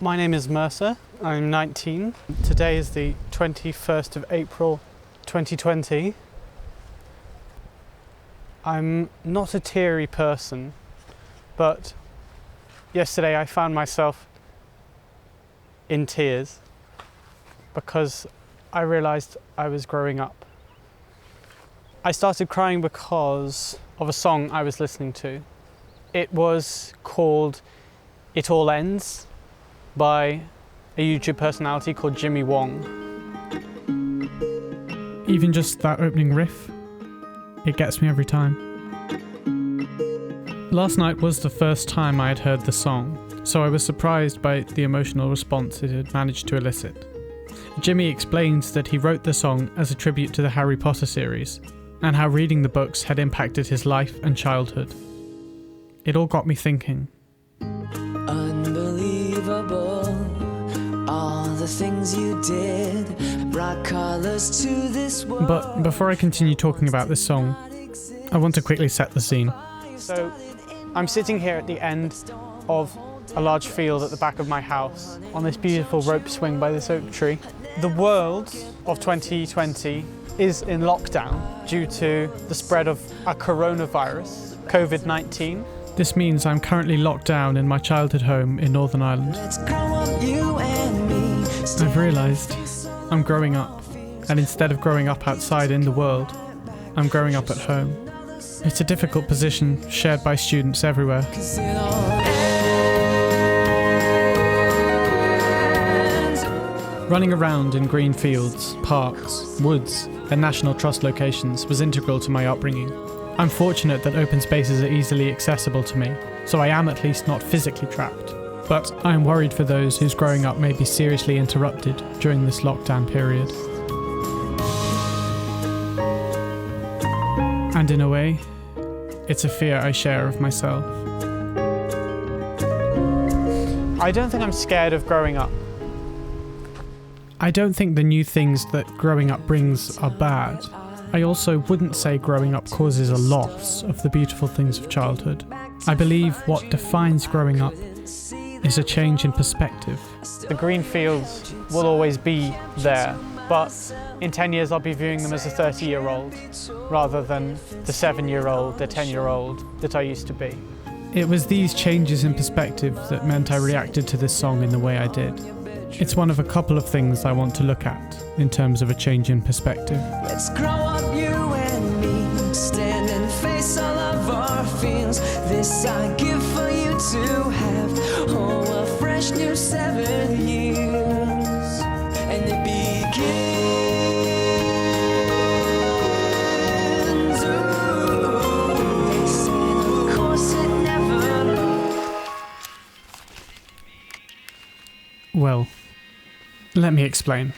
My name is Mercer, I'm 19. Today is the 21st of April 2020. I'm not a teary person, but yesterday I found myself in tears because I realised I was growing up. I started crying because of a song I was listening to. It was called It All Ends by a YouTube personality called Jimmy Wong. Even just that opening riff, it gets me every time. Last night was the first time I had heard the song, so I was surprised by the emotional response it had managed to elicit. Jimmy explains that he wrote the song as a tribute to the Harry Potter series, and how reading the books had impacted his life and childhood. It all got me thinking. Unbelievable, all the things you did brought colors to this world. But before I continue talking about this song, I want to quickly set the scene. So, I'm sitting here at the end of a large field at the back of my house on this beautiful rope swing by this oak tree. The world of 2020 is in lockdown due to the spread of a coronavirus, COVID-19. This means I'm currently locked down in my childhood home in Northern Ireland. I've realised I'm growing up, and instead of growing up outside in the world, I'm growing up at home. It's a difficult position shared by students everywhere. Running around in green fields, parks, woods, and National Trust locations was integral to my upbringing. I'm fortunate that open spaces are easily accessible to me, so I am at least not physically trapped. But I am worried for those whose growing up may be seriously interrupted during this lockdown period. And in a way, it's a fear I share of myself. I don't think I'm scared of growing up. I don't think the new things that growing up brings are bad. I also wouldn't say growing up causes a loss of the beautiful things of childhood. I believe what defines growing up is a change in perspective. The green fields will always be there, but in 10 years I'll be viewing them as a 30-year-old rather than the 7-year-old, the 10-year-old that I used to be. It was these changes in perspective that meant I reacted to this song in the way I did. It's one of a couple of things I want to look at in terms of a change in perspective. Let's grow up, you and me, stand and face all of our fears. This I give for you to have, oh, a fresh new 7 years, and it begins. Ooh, they said, of course it never. Well, let me explain.